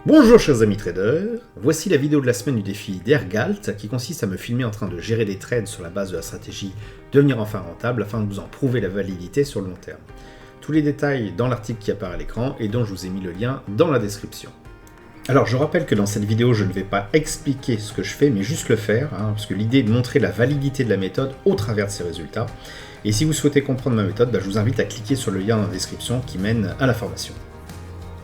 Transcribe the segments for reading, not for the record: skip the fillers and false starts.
Bonjour chers amis traders, voici la vidéo de la semaine du défi d'Ergalt qui consiste à me filmer en train de gérer des trades sur la base de la stratégie devenir enfin rentable afin de vous en prouver la validité sur le long terme. Tous les détails dans l'article qui apparaît à l'écran et dont je vous ai mis le lien dans la description. Alors je rappelle que dans cette vidéo je ne vais pas expliquer ce que je fais mais juste le faire, parce que l'idée est de montrer la validité de la méthode au travers de ses résultats. Et si vous souhaitez comprendre ma méthode, je vous invite à cliquer sur le lien dans la description qui mène à la formation.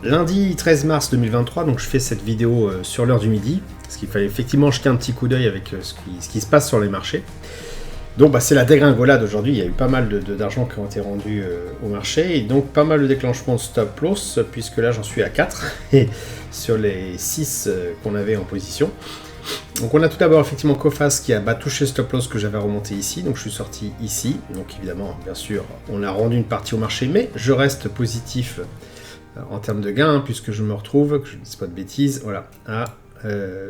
Lundi 13 mars 2023, donc je fais cette vidéo sur l'heure du midi, parce qu'il fallait effectivement jeter un petit coup d'œil avec ce qui se passe sur les marchés. Donc c'est la dégringolade aujourd'hui, il y a eu pas mal d'argent qui ont été rendus au marché, et donc pas mal de déclenchements de stop loss, puisque là j'en suis à 4, et sur les 6 qu'on avait en position. Donc on a tout d'abord effectivement Coface qui a touché le stop loss que j'avais remonté ici, donc je suis sorti ici, donc évidemment bien sûr on a rendu une partie au marché, mais je reste positif en termes de gains, puisque je me retrouve, que je ne dise pas de bêtises, voilà, à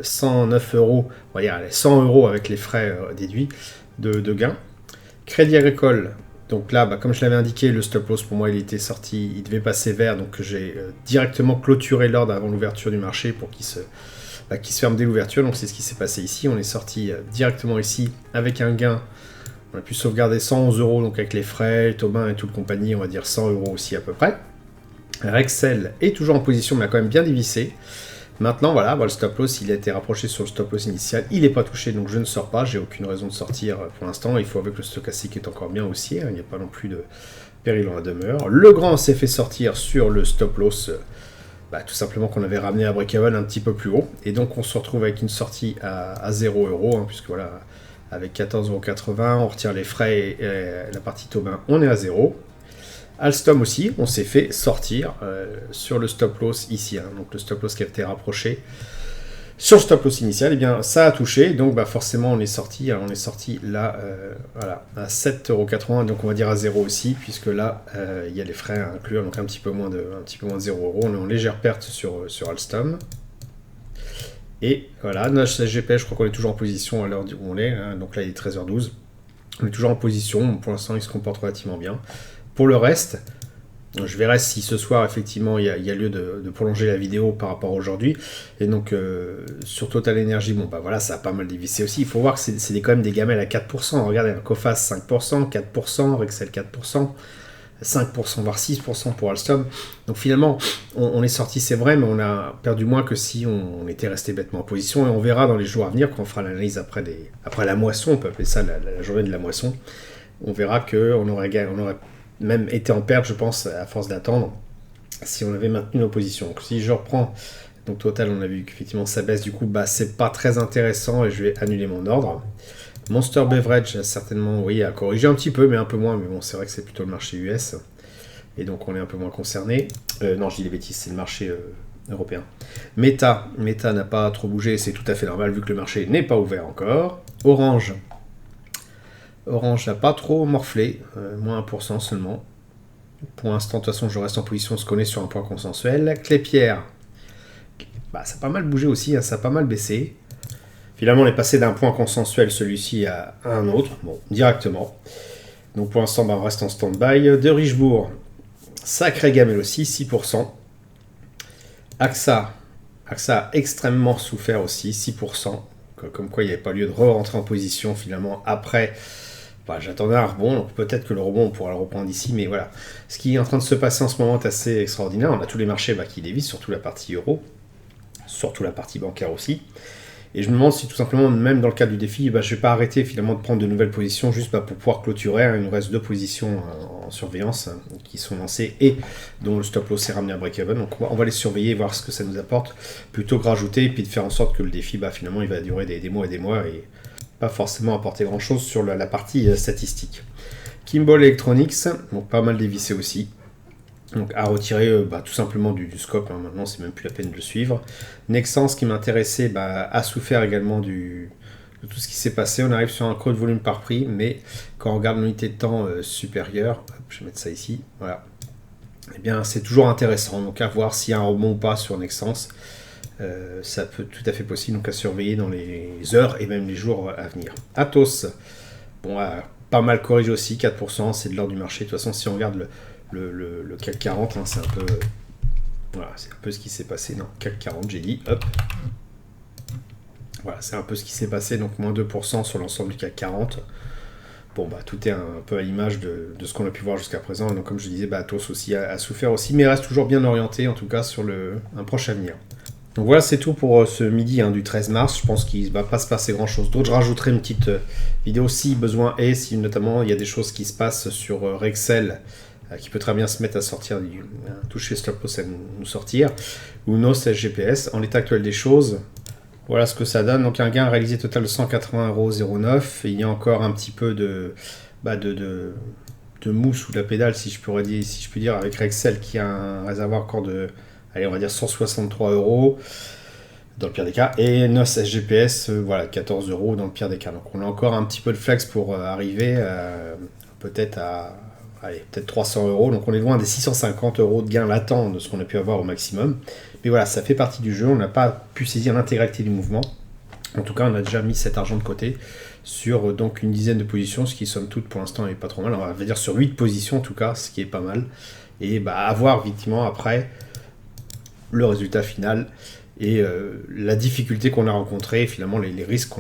109 €, on va dire allez, 100 € avec les frais déduits de gains. Crédit Agricole, donc là, comme je l'avais indiqué, le stop loss pour moi il était sorti, il devait passer vert, donc j'ai directement clôturé l'ordre avant l'ouverture du marché pour qu'il se ferme dès l'ouverture, donc c'est ce qui s'est passé ici, on est sorti directement ici avec un gain, on a pu sauvegarder 111 €, donc avec les frais, Tobin et toute compagnie, on va dire 100 € aussi à peu près. Rexel est toujours en position, mais a quand même bien dévissé. Maintenant, voilà, le stop loss, il a été rapproché sur le stop loss initial. Il n'est pas touché, donc je ne sors pas. J'ai aucune raison de sortir pour l'instant. Il faut avec le stochastique est encore bien haussier. Il n'y a pas non plus de péril en la demeure. Le grand s'est fait sortir sur le stop loss, tout simplement qu'on avait ramené à break-even un petit peu plus haut. Et donc, on se retrouve avec une sortie à 0 €, puisque voilà, avec 14,80 €, on retire les frais et la partie Tobin, on est à 0. Alstom aussi, on s'est fait sortir sur le stop loss ici, donc le stop loss qui a été rapproché sur le stop loss initial, et bien ça a touché, donc forcément on est sorti là, voilà, à 7,80 €, donc on va dire à 0 aussi, puisque là il y a les frais à inclure, donc un petit peu moins de 0 €, on est en légère perte sur Alstom. Et voilà, notre SGPS, je crois qu'on est toujours en position à l'heure où on est, donc là il est 13h12, on est toujours en position, pour l'instant il se comporte relativement bien. Pour le reste, je verrai si ce soir, effectivement, il y a lieu de prolonger la vidéo par rapport à aujourd'hui. Et donc, sur Total Energy, voilà, ça a pas mal dévissé aussi. Il faut voir que c'est quand même des gamelles à 4%. Regardez, Coface 5%, 4%, Rexel 4%, 5%, voire 6% pour Alstom. Donc finalement, on est sorti, c'est vrai, mais on a perdu moins que si on était resté bêtement en position. Et on verra dans les jours à venir, quand on fera l'analyse après la moisson, on peut appeler ça la journée de la moisson, on verra qu'on aurait même été en perte, je pense, à force d'attendre, si on avait maintenu nos positions. Donc si je reprends, donc Total, on a vu qu'effectivement ça baisse, du coup, c'est pas très intéressant et je vais annuler mon ordre. Monster Beverage, certainement, oui, a corrigé un petit peu, mais un peu moins, mais bon, c'est vrai que c'est plutôt le marché US, et donc on est un peu moins concerné. Non, je dis des bêtises, c'est le marché européen. Meta n'a pas trop bougé, c'est tout à fait normal, vu que le marché n'est pas ouvert encore. Orange n'a pas trop morflé, moins 1% seulement. Pour l'instant, de toute façon, je reste en position, on se connaît sur un point consensuel. Clépierre, ça a pas mal bougé aussi, ça a pas mal baissé. Finalement, on est passé d'un point consensuel, celui-ci, à un autre, directement. Donc pour l'instant, on reste en stand-by. De Richebourg, sacré gamelle aussi, 6%. AXA a extrêmement souffert aussi, 6%. Comme quoi, il n'y avait pas lieu de re-rentrer en position, finalement, après. J'attendais un rebond, donc peut-être que le rebond on pourra le reprendre ici, mais voilà. Ce qui est en train de se passer en ce moment est assez extraordinaire. On a tous les marchés qui dévissent, surtout la partie euro, surtout la partie bancaire aussi. Et je me demande si tout simplement, même dans le cadre du défi, je ne vais pas arrêter finalement de prendre de nouvelles positions juste pour pouvoir clôturer. Il nous reste 2 positions en surveillance qui sont lancées et dont le stop loss est ramené à break-even. Donc on va les surveiller et voir ce que ça nous apporte, plutôt que rajouter et puis de faire en sorte que le défi, finalement, il va durer des mois et des mois et pas forcément apporter grand chose sur la partie statistique. Kimball Electronics, donc pas mal dévissé aussi. Donc à retirer tout simplement du scope, maintenant c'est même plus la peine de le suivre. Nexans qui m'intéressait a souffert également de tout ce qui s'est passé. On arrive sur un creux de volume par prix, mais quand on regarde l'unité de temps supérieure, je vais mettre ça ici, voilà, eh bien c'est toujours intéressant, donc à voir s'il y a un rebond ou pas sur Nexans. Ça peut tout à fait possible, donc à surveiller dans les heures et même les jours à venir. Atos, pas mal corrigé aussi, 4%, c'est de l'ordre du marché. De toute façon, si on regarde le CAC 40, c'est un peu Voilà, c'est un peu ce qui s'est passé dans CAC 40, j'ai dit, hop. Voilà, c'est un peu ce qui s'est passé, donc moins 2% sur l'ensemble du CAC 40. Bon, bah, tout est un peu à l'image de ce qu'on a pu voir jusqu'à présent. Et donc, comme je disais, bah, Atos aussi a souffert aussi, mais reste toujours bien orienté, en tout cas, sur un proche avenir. Donc voilà, c'est tout pour ce midi du 13 mars. Je pense qu'il ne va pas se passer grand-chose d'autre. Je rajouterai une petite vidéo si besoin est, si notamment il y a des choses qui se passent sur Rexel, qui peut très bien se mettre à sortir, toucher stop loss à nous sortir, ou nos SGPS. En l'état actuel des choses, voilà ce que ça donne. Donc un gain réalisé total de 180,09 €. Il y a encore un petit peu de mou sous la pédale, si je puis dire, avec Rexel qui a un réservoir encore de, allez, on va dire 163 € dans le pire des cas, et nos SGPS, voilà, 14 € dans le pire des cas. Donc on a encore un petit peu de flex pour arriver peut-être à peut-être 300 €, donc on est loin des 650 € de gain latent de ce qu'on a pu avoir au maximum. Mais voilà, ça fait partie du jeu, on n'a pas pu saisir l'intégralité du mouvement. En tout cas, on a déjà mis cet argent de côté sur donc une dizaine de positions, ce qui somme toute pour l'instant n'est pas trop mal. On va dire sur 8 positions en tout cas, ce qui est pas mal. Et bah, à voir effectivement après le résultat final et la difficulté qu'on a rencontrée, finalement les risques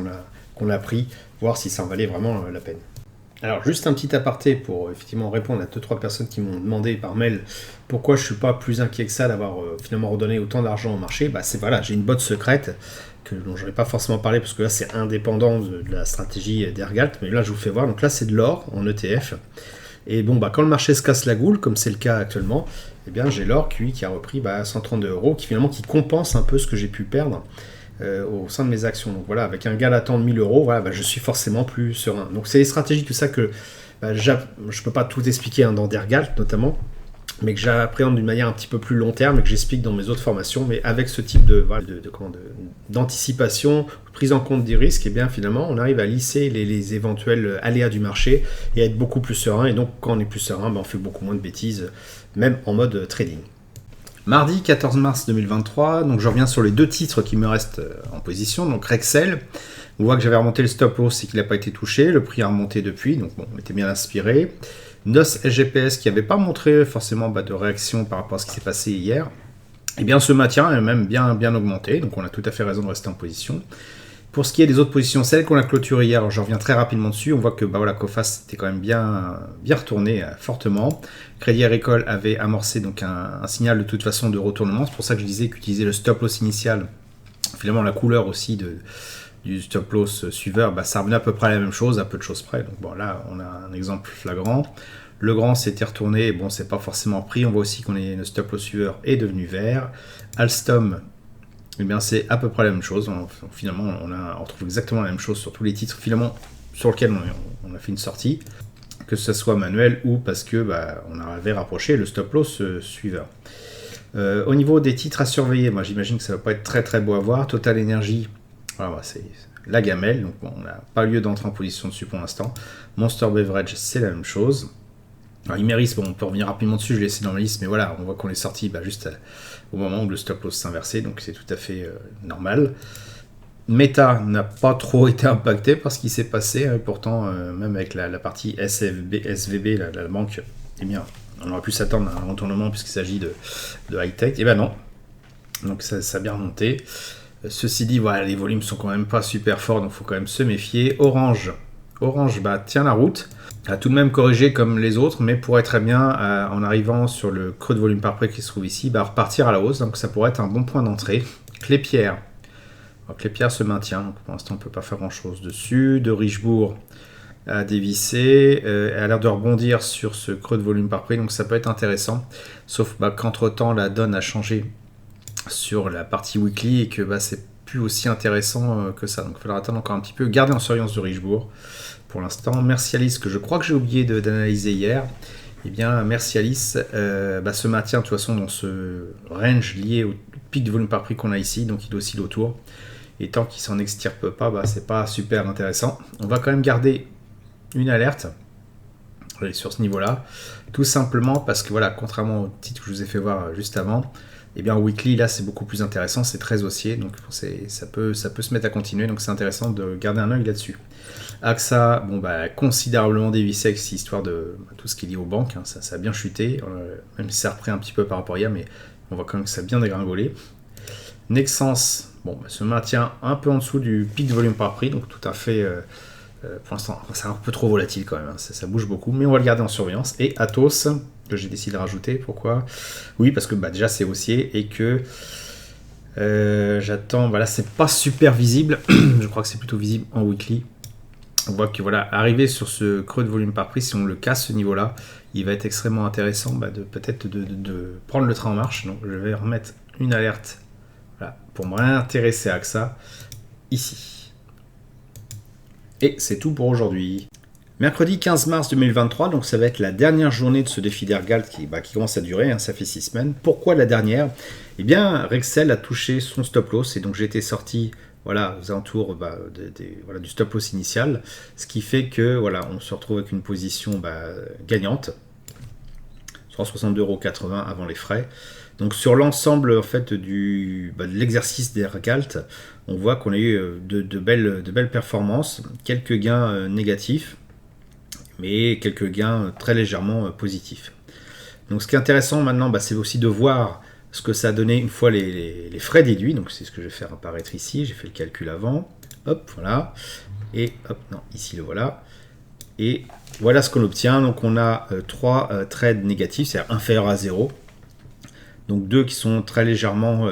qu'on a pris, voir si ça en valait vraiment la peine. Alors juste un petit aparté pour effectivement répondre à 2-3 personnes qui m'ont demandé par mail pourquoi je ne suis pas plus inquiet que ça d'avoir finalement redonné autant d'argent au marché. Bah c'est voilà, j'ai une botte secrète dont je n'aurais pas forcément parlé parce que là c'est indépendant de la stratégie d'Ergalt, mais là je vous fais voir. Donc là c'est de l'or en ETF. Et bon, bah, quand le marché se casse la goule, comme c'est le cas actuellement, eh bien j'ai l'or qui a repris 132 €, qui compense un peu ce que j'ai pu perdre au sein de mes actions. Donc voilà, avec un gain latent de 1000 €, voilà, je suis forcément plus serein. Donc c'est des stratégies, tout ça que je ne peux pas tout expliquer dans Dergalt notamment, mais que j'appréhende d'une manière un petit peu plus long terme et que j'explique dans mes autres formations, mais avec ce type d'anticipation, prise en compte des risques, et bien finalement on arrive à lisser les éventuels aléas du marché et à être beaucoup plus serein. Et donc quand on est plus serein, on fait beaucoup moins de bêtises, même en mode trading. Mardi 14 mars 2023, donc je reviens sur les 2 titres qui me restent en position. Donc Rexel, on voit que j'avais remonté le stop loss et qu'il n'a pas été touché, le prix a remonté depuis, donc bon, on était bien inspiré. Nos SGPS qui n'avait pas montré forcément de réaction par rapport à ce qui s'est passé hier, et bien ce maintien est même bien augmenté, donc on a tout à fait raison de rester en position. Pour ce qui est des autres positions, celles qu'on a clôturées hier, alors je reviens très rapidement dessus, on voit que Coface était quand même bien retourné fortement. Crédit Agricole avait amorcé donc un signal de toute façon de retournement, c'est pour ça que je disais qu'utiliser le stop loss initial, finalement la couleur aussi du stop loss suiveur, ça revenait à peu près à la même chose, à peu de choses près. Donc bon, là on a un exemple flagrant. Le grand s'était retourné, bon c'est pas forcément pris, on voit aussi qu'on est le stop loss suiveur est devenu vert. Alstom, eh bien c'est à peu près la même chose. Finalement on retrouve exactement la même chose sur tous les titres finalement sur lesquels on a fait une sortie, que ce soit manuel ou parce que on avait rapproché le stop loss suiveur. Au niveau des titres à surveiller, moi j'imagine que ça va pas être très très beau à voir. Total Energy, voilà, c'est la gamelle, donc bon, on n'a pas lieu d'entrer en position dessus pour l'instant. Monster Beverage, c'est la même chose. Alors, Imeris, bon, on peut revenir rapidement dessus, je l'ai laissé dans la liste, mais voilà, on voit qu'on est sorti juste au moment où le stop loss s'inversait, donc c'est tout à fait normal. Meta n'a pas trop été impacté par ce qui s'est passé, pourtant, même avec la partie SVB, la banque, eh bien, on aurait pu s'attendre à un retournement puisqu'il s'agit de high-tech, et ben non, donc ça a bien remonté. Ceci dit, voilà, les volumes sont quand même pas super forts, donc il faut quand même se méfier. Orange, tient la route, a tout de même corrigé comme les autres, mais pourrait très bien, en arrivant sur le creux de volume par prix qui se trouve ici, repartir à la hausse, donc ça pourrait être un bon point d'entrée. Clépierre se maintient, donc pour l'instant on ne peut pas faire grand chose dessus. De Richebourg a dévissé, elle a l'air de rebondir sur ce creux de volume par prix, donc ça peut être intéressant, sauf qu'entre temps la donne a changé sur la partie weekly et que c'est plus aussi intéressant que ça, donc il faudra attendre encore un petit peu. Garder en surveillance de Richebourg pour l'instant. Mercialis, que je crois que j'ai oublié d'analyser hier, eh bien Mercialis se maintient de toute façon dans ce range lié au pic de volume par prix qu'on a ici, donc il oscille autour, et tant qu'il s'en extirpe pas, c'est pas super intéressant. On va quand même garder une alerte sur ce niveau là, tout simplement parce que voilà, contrairement au titre que je vous ai fait voir juste avant, et bien weekly là c'est beaucoup plus intéressant, c'est très haussier, donc ça peut se mettre à continuer, donc c'est intéressant de garder un œil là-dessus. AXA, considérablement dévissé avec cette histoire de tout ce qui est lié aux banques, ça a bien chuté, même si ça a repris un petit peu par rapport à hier, mais On voit quand même que ça a bien dégringolé. Nexence, bon, se maintient un peu en dessous du pic de volume par prix, donc tout à fait, pour l'instant, c'est un peu trop volatile quand même, hein, ça bouge beaucoup, mais on va le garder en surveillance. Et Atos, que j'ai décidé de rajouter, pourquoi? Oui, parce que déjà c'est haussier et que j'attends, voilà, c'est pas super visible, je crois que c'est plutôt visible en weekly. On voit que voilà, arriver sur ce creux de volume par prix, si on le casse ce niveau-là, il va être extrêmement intéressant de peut-être de prendre le train en marche. Donc je vais remettre une alerte voilà, pour me réintéresser à AXA ici. Et c'est tout pour aujourd'hui. Mercredi 15 mars 2023, donc ça va être la dernière journée de ce défi d'Ergalt qui commence à durer, hein, ça fait 6 semaines. Pourquoi la dernière? Eh bien, Rexel a touché son stop loss et donc j'ai été sorti voilà, aux alentours voilà, du stop loss initial, ce qui fait que voilà, on se retrouve avec une position gagnante, 162,80 € avant les frais. Donc sur l'ensemble en fait de l'exercice d'Ergalt, on voit qu'on a eu de belles performances, quelques gains négatifs, mais quelques gains très légèrement positifs. Donc ce qui est intéressant maintenant, c'est aussi de voir ce que ça a donné une fois les frais déduits. Donc c'est ce que je vais faire apparaître ici. J'ai fait le calcul avant. Hop, voilà. Et hop, non, ici le voilà. Et voilà ce qu'on obtient. Donc on a 3 trades négatifs, c'est-à-dire inférieurs à 0. Donc 2 qui sont très légèrement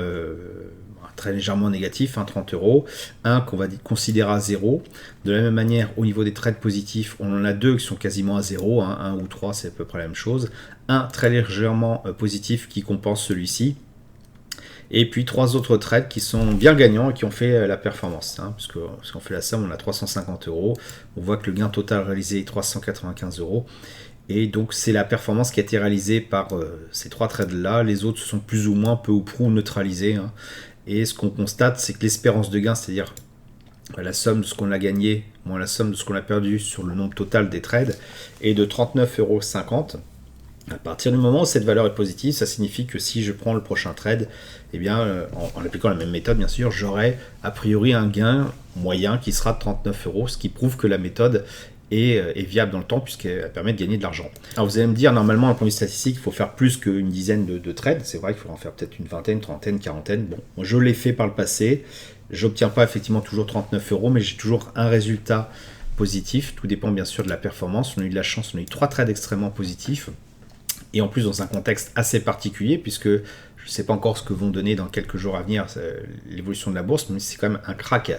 négatif, 30 €, un qu'on va considérer à 0. De la même manière, au niveau des trades positifs, on en a 2 qui sont quasiment à 0, 1 ou 3, c'est à peu près la même chose. Un très légèrement positif qui compense celui-ci. Et puis 3 autres trades qui sont bien gagnants et qui ont fait la performance. Puisqu'on fait la somme, on a 350 €. On voit que le gain total réalisé est 395 €. Et donc c'est la performance qui a été réalisée par ces 3 trades-là. Les autres sont plus ou moins peu ou prou neutralisés. Hein. Et ce qu'on constate, c'est que l'espérance de gain, c'est-à-dire la somme de ce qu'on a gagné moins la somme de ce qu'on a perdu sur le nombre total des trades, est de 39,50 €. À partir du moment où cette valeur est positive, ça signifie que si je prends le prochain trade, eh bien, en appliquant la même méthode, bien sûr, j'aurai a priori un gain moyen qui sera de 39 €, ce qui prouve que la méthode est viable dans le temps puisqu'elle permet de gagner de l'argent. Alors vous allez me dire, normalement, d'un point de vue statistique, il faut faire plus qu'une dizaine de trades. C'est vrai qu'il faudra en faire peut-être une vingtaine, trentaine, quarantaine. Bon, moi, je l'ai fait par le passé. J'obtiens pas effectivement toujours 39 €, mais j'ai toujours un résultat positif. Tout dépend bien sûr de la performance. On a eu de la chance, on a eu 3 trades extrêmement positifs. Et en plus dans un contexte assez particulier, puisque je ne sais pas encore ce que vont donner dans quelques jours à venir l'évolution de la bourse, mais c'est quand même un crack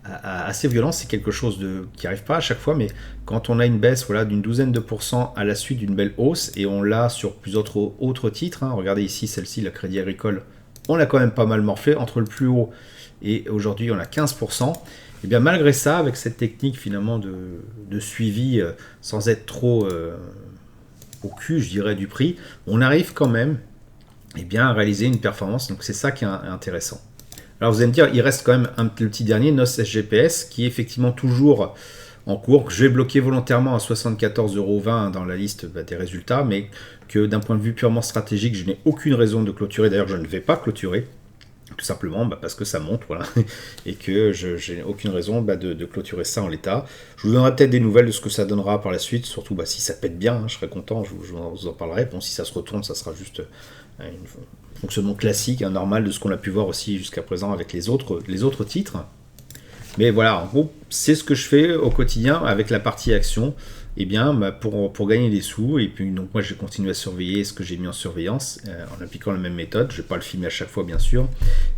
assez violent. C'est quelque chose qui n'arrive pas à chaque fois, mais quand on a une baisse d'une douzaine de % à la suite d'une belle hausse, et on l'a sur plusieurs autres titres, hein, regardez ici celle-ci, la Crédit Agricole, on l'a quand même pas mal morflé, entre le plus haut et aujourd'hui on a 15%. Et bien malgré ça, avec cette technique finalement de suivi sans être trop au cul, je dirais, du prix, on arrive quand même à réaliser une performance. Donc c'est ça qui est intéressant. Alors vous allez me dire, il reste quand même le petit dernier, NOS SGPS, qui est effectivement toujours en cours, que je vais bloquer volontairement à 74,20 € dans la liste des résultats, mais que d'un point de vue purement stratégique, je n'ai aucune raison de clôturer. D'ailleurs, je ne vais pas clôturer. Tout simplement parce que ça monte, voilà, et que je n'ai aucune raison de clôturer ça en l'état. Je vous donnerai peut-être des nouvelles de ce que ça donnera par la suite, surtout si ça pète bien, hein, je serai content, je vous en parlerai. Bon, si ça se retourne, ça sera juste un fonctionnement classique, normal de ce qu'on a pu voir aussi jusqu'à présent avec les autres titres. Mais voilà, en gros, c'est ce que je fais au quotidien avec la partie action. Pour gagner des sous, et puis donc moi je vais continuer à surveiller ce que j'ai mis en surveillance en appliquant la même méthode. Je ne vais pas le filmer à chaque fois bien sûr,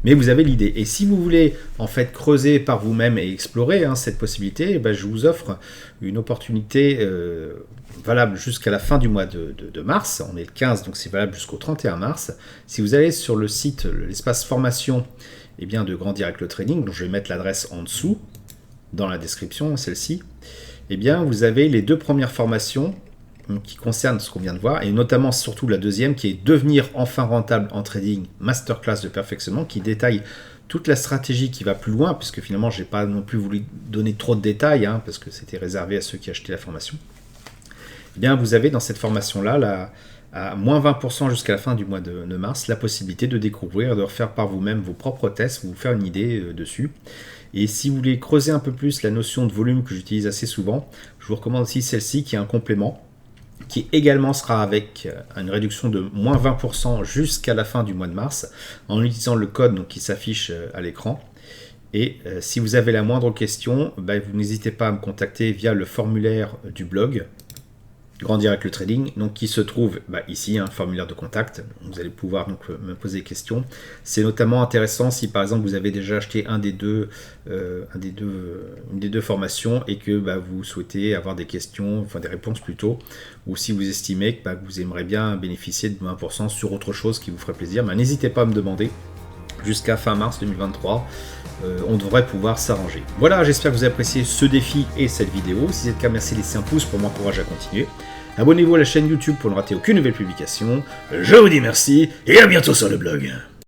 mais vous avez l'idée. Et si vous voulez en fait creuser par vous-même et explorer cette possibilité, je vous offre une opportunité valable jusqu'à la fin du mois de mars. On est le 15, donc c'est valable jusqu'au 31 mars. Si vous allez sur le site, l'espace formation de Grand Direct le Trading, dont je vais mettre l'adresse en dessous dans la description, celle-ci, vous avez les 2 premières formations qui concernent ce qu'on vient de voir, et notamment surtout la deuxième qui est devenir enfin rentable en trading, masterclass de perfectionnement, qui détaille toute la stratégie qui va plus loin, puisque finalement je n'ai pas non plus voulu donner trop de détails, parce que c'était réservé à ceux qui achetaient la formation. Vous avez dans cette formation-là, à moins 20% jusqu'à la fin du mois de mars, la possibilité de découvrir, de refaire par vous-même vos propres tests, vous faire une idée dessus. Et si vous voulez creuser un peu plus la notion de volume que j'utilise assez souvent, je vous recommande aussi celle-ci qui est un complément. qui également sera avec une réduction de moins 20% jusqu'à la fin du mois de mars, en utilisant le code donc, qui s'affiche à l'écran. Et si vous avez la moindre question, vous n'hésitez pas à me contacter via le formulaire du blog Grandir avec le trading, donc qui se trouve ici, un formulaire de contact. Vous allez pouvoir donc me poser des questions. C'est notamment intéressant si par exemple vous avez déjà acheté une des deux formations et que vous souhaitez avoir des questions, enfin des réponses plutôt, ou si vous estimez que vous aimeriez bien bénéficier de 20% sur autre chose qui vous ferait plaisir, n'hésitez pas à me demander. Jusqu'à fin mars 2023, on devrait pouvoir s'arranger. Voilà, j'espère que vous avez apprécié ce défi et cette vidéo. Si c'est le cas, merci de laisser un pouce pour m'encourager à continuer. Abonnez-vous à la chaîne YouTube pour ne rater aucune nouvelle publication. Je vous dis merci et à bientôt sur le blog.